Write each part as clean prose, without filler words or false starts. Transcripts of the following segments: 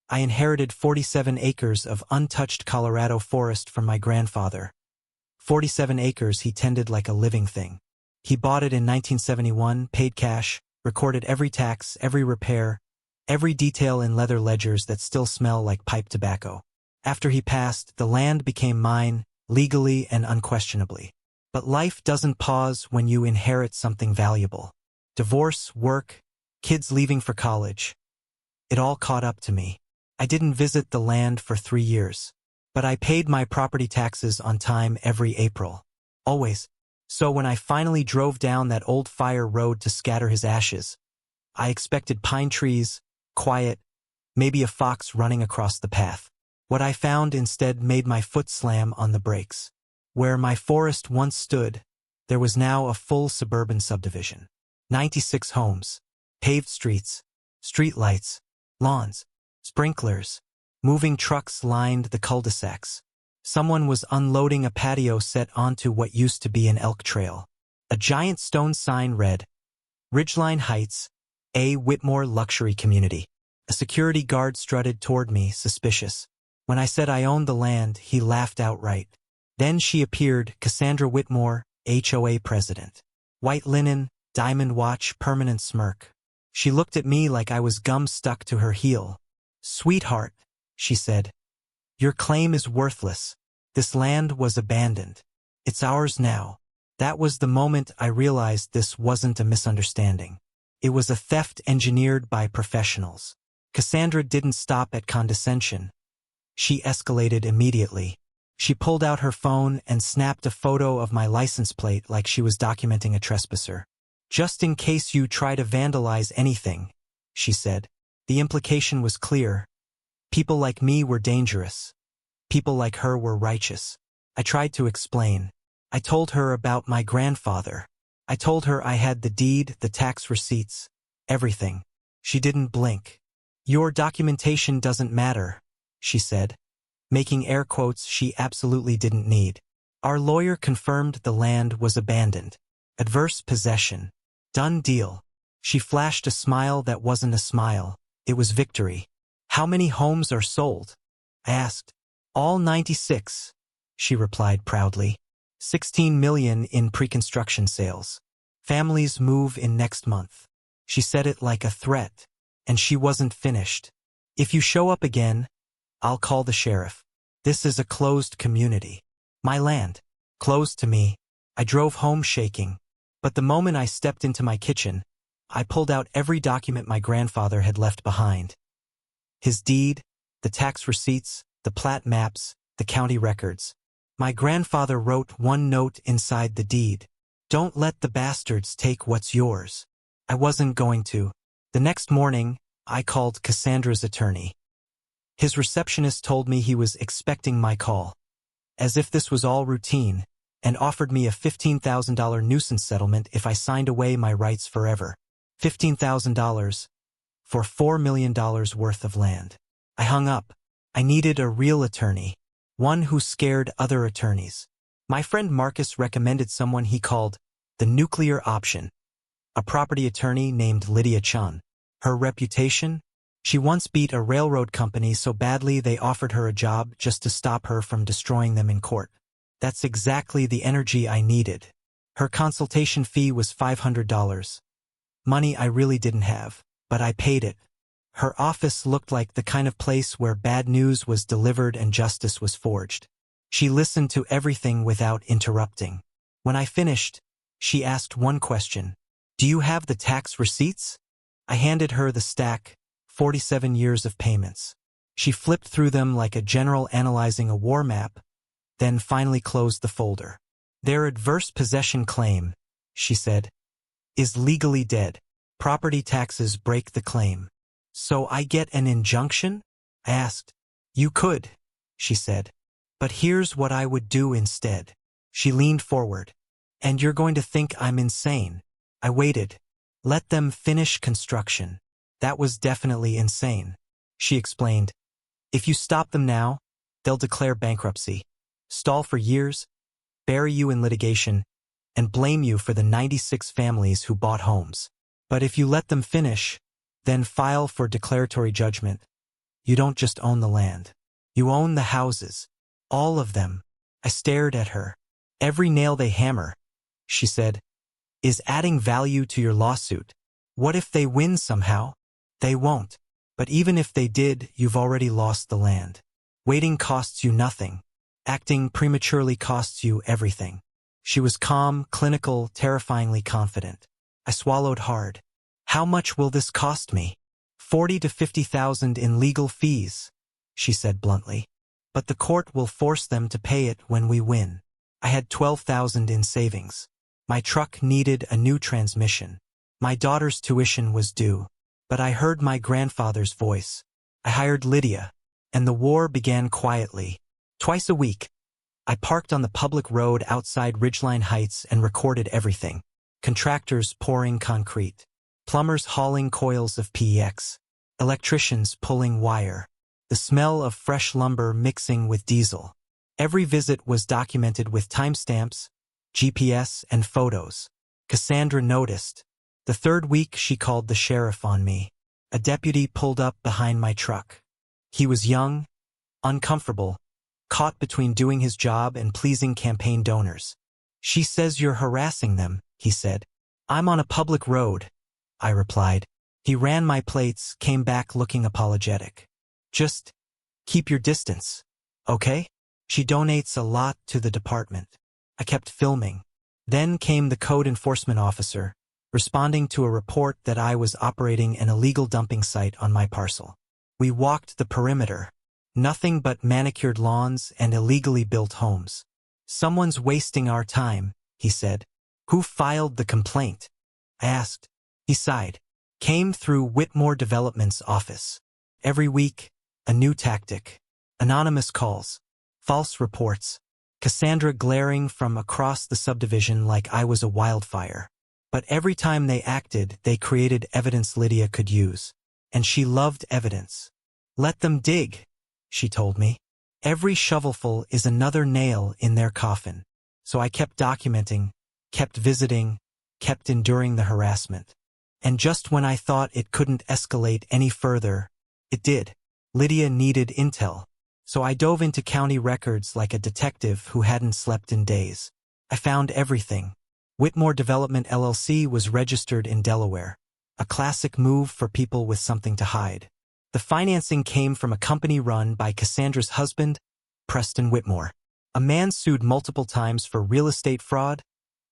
I inherited 47 acres of untouched Colorado forest from my grandfather. 47 acres he tended like a living thing. He bought it in 1971, paid cash, recorded every tax, every repair, every detail in leather ledgers that still smell like pipe tobacco. After he passed, the land became mine, legally and unquestionably. But life doesn't pause when you inherit something valuable. Divorce, work, kids leaving for college. It all caught up to me. I didn't visit the land for 3 years. But I paid my property taxes on time every April. Always. So when I finally drove down that old fire road to scatter his ashes, I expected pine trees, quiet, maybe a fox running across the path. What I found instead made my foot slam on the brakes. Where my forest once stood, there was now a full suburban subdivision. 96 homes, paved streets, street lights, lawns, sprinklers. Moving trucks lined the cul-de-sacs. Someone was unloading a patio set onto what used to be an elk trail. A giant stone sign read, Ridgeline Heights, A. Whitmore Luxury Community. A security guard strutted toward me, suspicious. When I said I owned the land, he laughed outright. Then she appeared, Cassandra Whitmore, HOA president. White linen, diamond watch, permanent smirk. She looked at me like I was gum stuck to her heel. Sweetheart, she said, your claim is worthless. This land was abandoned. It's ours now. That was the moment I realized this wasn't a misunderstanding. It was a theft engineered by professionals. Cassandra didn't stop at condescension. She escalated immediately. She pulled out her phone and snapped a photo of my license plate like she was documenting a trespasser. Just in case you try to vandalize anything, she said. The implication was clear. People like me were dangerous. People like her were righteous. I tried to explain. I told her about my grandfather. I told her I had the deed, the tax receipts, everything. She didn't blink. Your documentation doesn't matter, she said, making air quotes she absolutely didn't need. Our lawyer confirmed the land was abandoned. Adverse possession. Done deal. She flashed a smile that wasn't a smile. It was victory. How many homes are sold? I asked. All 96, she replied proudly. 16 million in pre-construction sales. Families move in next month. She said it like a threat, and she wasn't finished. If you show up again, I'll call the sheriff. This is a closed community. My land. Closed to me. I drove home shaking. But the moment I stepped into my kitchen, I pulled out every document my grandfather had left behind. His deed, the tax receipts, the plat maps, the county records. My grandfather wrote one note inside the deed. Don't let the bastards take what's yours. I wasn't going to. The next morning, I called Cassandra's attorney. His receptionist told me he was expecting my call, as if this was all routine, and offered me a $15,000 nuisance settlement if I signed away my rights forever. $15,000 for $4 million worth of land. I hung up. I needed a real attorney, one who scared other attorneys. My friend Marcus recommended someone he called the nuclear option, a property attorney named Lydia Chun. Her reputation? She once beat a railroad company so badly they offered her a job just to stop her from destroying them in court. That's exactly the energy I needed. Her consultation fee was $500. Money I really didn't have, but I paid it. Her office looked like the kind of place where bad news was delivered and justice was forged. She listened to everything without interrupting. When I finished, she asked one question. Do you have the tax receipts? I handed her the stack, 47 years of payments. She flipped through them like a general analyzing a war map, then finally closed the folder. Their adverse possession claim, she said, is legally dead. Property taxes break the claim. So I get an injunction? I asked. You could, she said. But here's what I would do instead. She leaned forward. And you're going to think I'm insane. I waited. Let them finish construction. That was definitely insane. She explained. If you stop them now, they'll declare bankruptcy, stall for years, bury you in litigation, and blame you for the 96 families who bought homes. But if you let them finish, then file for declaratory judgment, You don't just own the land. You own the houses. All of them. I stared at her. Every nail they hammer, she said, is adding value to your lawsuit. What if they win somehow? They won't. But even if they did, you've already lost the land. Waiting costs you nothing. Acting prematurely costs you everything. She was calm, clinical, terrifyingly confident. I swallowed hard. How much will this cost me? 40 to 50,000 in legal fees, she said bluntly. But the court will force them to pay it when we win. I had 12,000 in savings. My truck needed a new transmission. My daughter's tuition was due. But I heard my grandfather's voice. I hired Lydia, and the war began quietly. Twice a week, I parked on the public road outside Ridgeline Heights and recorded everything. Contractors pouring concrete, plumbers hauling coils of PEX, electricians pulling wire, the smell of fresh lumber mixing with diesel. Every visit was documented with timestamps, GPS, and photos. Cassandra noticed. The third week she called the sheriff on me. A deputy pulled up behind my truck. He was young, uncomfortable, caught between doing his job and pleasing campaign donors. She says you're harassing them, he said. I'm on a public road, I replied. He ran my plates, came back looking apologetic. Just keep your distance, okay? She donates a lot to the department. I kept filming. Then came the code enforcement officer, responding to a report that I was operating an illegal dumping site on my parcel. We walked the perimeter. Nothing but manicured lawns and illegally built homes. Someone's wasting our time, he said. Who filed the complaint? I asked. He sighed. Came through Whitmore Development's office. Every week, a new tactic. Anonymous calls. False reports. Cassandra glaring from across the subdivision like I was a wildfire. But every time they acted, they created evidence Lydia could use. And she loved evidence. Let them dig, she told me. Every shovelful is another nail in their coffin. So I kept documenting, kept visiting, kept enduring the harassment. And just when I thought it couldn't escalate any further, it did. Lydia needed intel. So I dove into county records like a detective who hadn't slept in days. I found everything. Whitmore Development LLC was registered in Delaware. A classic move for people with something to hide. The financing came from a company run by Cassandra's husband, Preston Whitmore. A man sued multiple times for real estate fraud,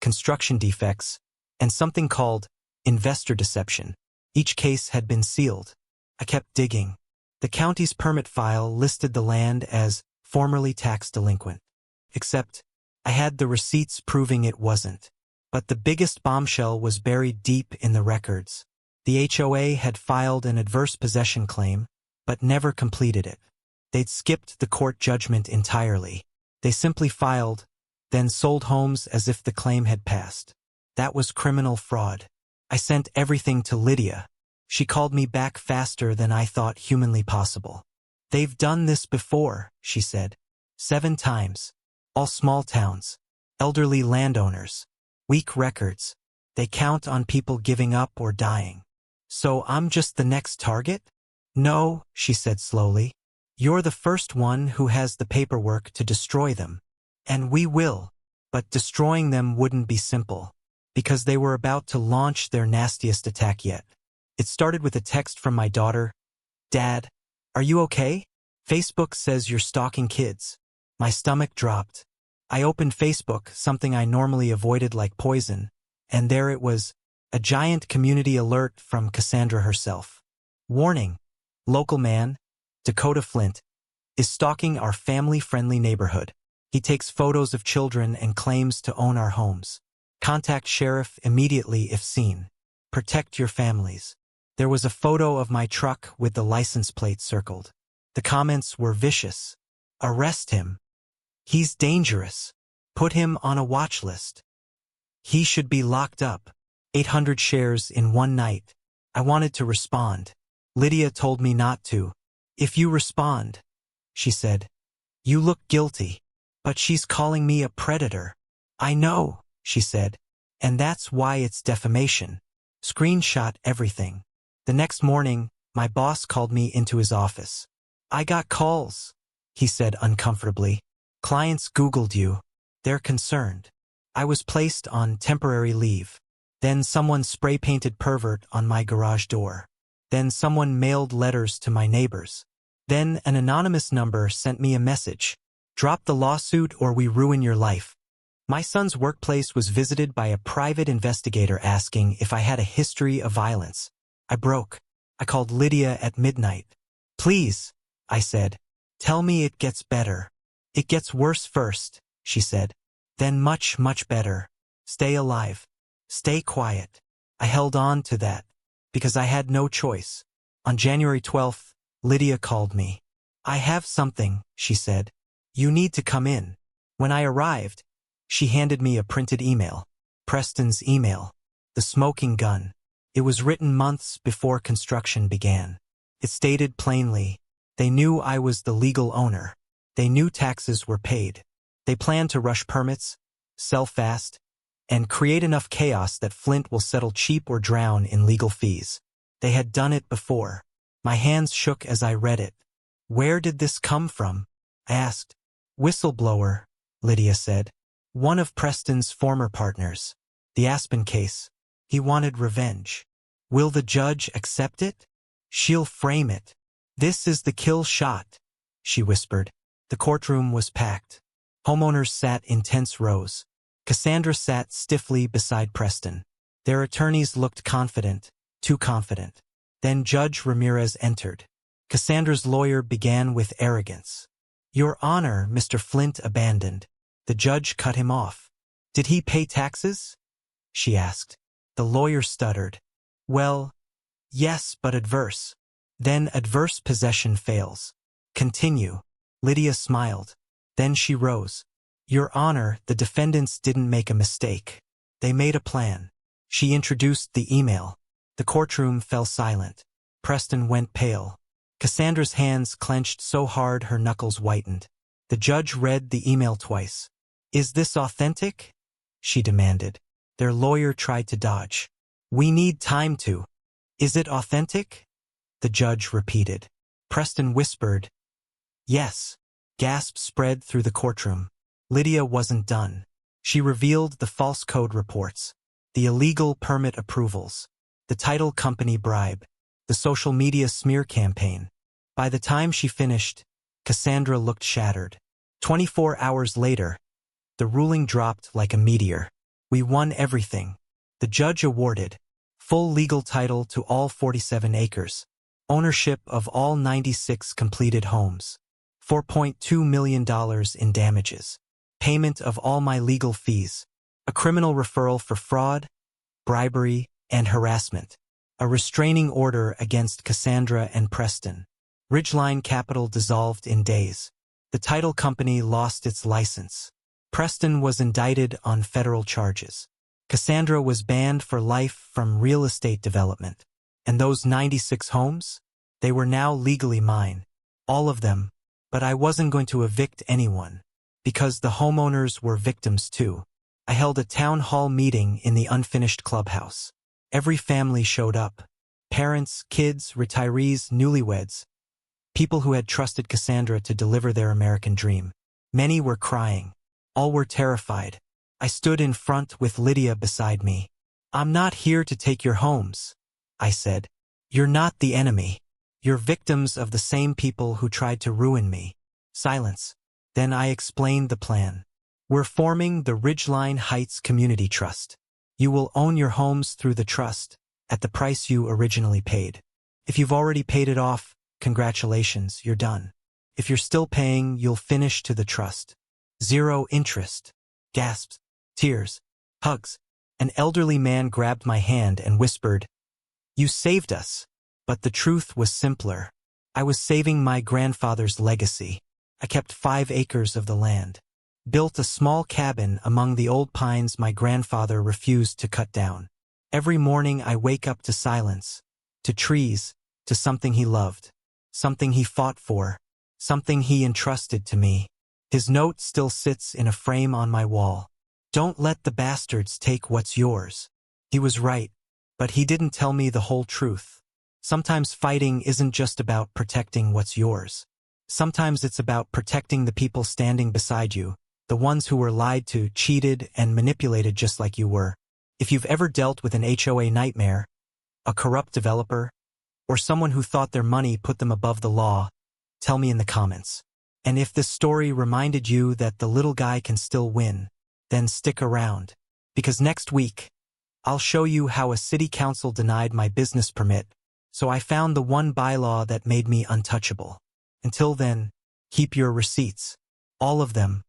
construction defects, and something called investor deception. Each case had been sealed. I kept digging. The county's permit file listed the land as formerly tax delinquent. Except, I had the receipts proving it wasn't. But the biggest bombshell was buried deep in the records. The HOA had filed an adverse possession claim, but never completed it. They'd skipped the court judgment entirely. They simply filed, then sold homes as if the claim had passed. That was criminal fraud. I sent everything to Lydia. She called me back faster than I thought humanly possible. They've done this before, she said. 7 times. All small towns. Elderly landowners. Weak records. They count on people giving up or dying. So I'm just the next target? No, she said slowly. You're the first one who has the paperwork to destroy them. And we will. But destroying them wouldn't be simple. Because they were about to launch their nastiest attack yet. It started with a text from my daughter. Dad, are you okay? Facebook says you're stalking kids. My stomach dropped. I opened Facebook, something I normally avoided like poison, and there it was, a giant community alert from Cassandra herself. Warning, local man, Dakota Flint, is stalking our family-friendly neighborhood. He takes photos of children and claims to own our homes. Contact sheriff immediately if seen. Protect your families. There was a photo of my truck with the license plate circled. The comments were vicious. Arrest him. He's dangerous. Put him on a watch list. He should be locked up. 800 shares in one night. I wanted to respond. Lydia told me not to. If you respond, she said, you look guilty. But she's calling me a predator. I know, she said. And that's why it's defamation. Screenshot everything. The next morning, my boss called me into his office. I got calls, he said uncomfortably. Clients Googled you. They're concerned. I was placed on temporary leave. Then someone spray-painted pervert on my garage door. Then someone mailed letters to my neighbors. Then an anonymous number sent me a message. Drop the lawsuit or we ruin your life. My son's workplace was visited by a private investigator asking if I had a history of violence. I broke. I called Lydia at midnight. Please, I said. Tell me it gets better. It gets worse first, she said. Then much, much better. Stay alive. Stay quiet. I held on to that, because I had no choice. On January 12th, Lydia called me. I have something, she said. You need to come in. When I arrived, she handed me a printed email. Preston's email. The smoking gun. It was written months before construction began. It stated plainly, they knew I was the legal owner. They knew taxes were paid. They planned to rush permits, sell fast, and create enough chaos that Flint will settle cheap or drown in legal fees. They had done it before. My hands shook as I read it. Where did this come from? I asked. Whistleblower, Lydia said. One of Preston's former partners. The Aspen case. He wanted revenge. Will the judge accept it? She'll frame it. This is the kill shot, she whispered. The courtroom was packed. Homeowners sat in tense rows. Cassandra sat stiffly beside Preston. Their attorneys looked confident, too confident. Then Judge Ramirez entered. Cassandra's lawyer began with arrogance. Your Honor, Mr. Flint abandoned. The judge cut him off. Did he pay taxes? She asked. The lawyer stuttered. Well, yes, but adverse. Then adverse possession fails. Continue. Lydia smiled. Then she rose. Your Honor, the defendants didn't make a mistake. They made a plan. She introduced the email. The courtroom fell silent. Preston went pale. Cassandra's hands clenched so hard her knuckles whitened. The judge read the email twice. Is this authentic? She demanded. Their lawyer tried to dodge. We need time to. Is it authentic? The judge repeated. Preston whispered. Yes. Gasps spread through the courtroom. Lydia wasn't done. She revealed the false code reports, the illegal permit approvals, the title company bribe, the social media smear campaign. By the time she finished, Cassandra looked shattered. 24 hours later, the ruling dropped like a meteor. We won everything. The judge awarded full legal title to all 47 acres, ownership of all 96 completed homes, $4.2 million in damages, payment of all my legal fees, a criminal referral for fraud, bribery, and harassment, a restraining order against Cassandra and Preston. Ridgeline Capital dissolved in days. The title company lost its license. Preston was indicted on federal charges. Cassandra was banned for life from real estate development. And those 96 homes? They were now legally mine. All of them. But I wasn't going to evict anyone. Because the homeowners were victims too. I held a town hall meeting in the unfinished clubhouse. Every family showed up. Parents, kids, retirees, newlyweds. People who had trusted Cassandra to deliver their American dream. Many were crying. All were terrified. I stood in front with Lydia beside me. I'm not here to take your homes, I said. You're not the enemy. You're victims of the same people who tried to ruin me. Silence. Then I explained the plan. We're forming the Ridgeline Heights Community Trust. You will own your homes through the trust, at the price you originally paid. If you've already paid it off, congratulations, you're done. If you're still paying, you'll finish to the trust. 0 interest. Gasps, tears, hugs. An elderly man grabbed my hand and whispered, You saved us. But the truth was simpler. I was saving my grandfather's legacy. I kept 5 acres of the land. Built a small cabin among the old pines my grandfather refused to cut down. Every morning I wake up to silence, to trees, to something he loved, something he fought for, something he entrusted to me. His note still sits in a frame on my wall. Don't let the bastards take what's yours. He was right, but he didn't tell me the whole truth. Sometimes fighting isn't just about protecting what's yours. Sometimes it's about protecting the people standing beside you, the ones who were lied to, cheated, and manipulated just like you were. If you've ever dealt with an HOA nightmare, a corrupt developer, or someone who thought their money put them above the law, tell me in the comments. And if this story reminded you that the little guy can still win, then stick around. Because next week, I'll show you how a city council denied my business permit, so I found the one bylaw that made me untouchable. Until then, keep your receipts. All of them.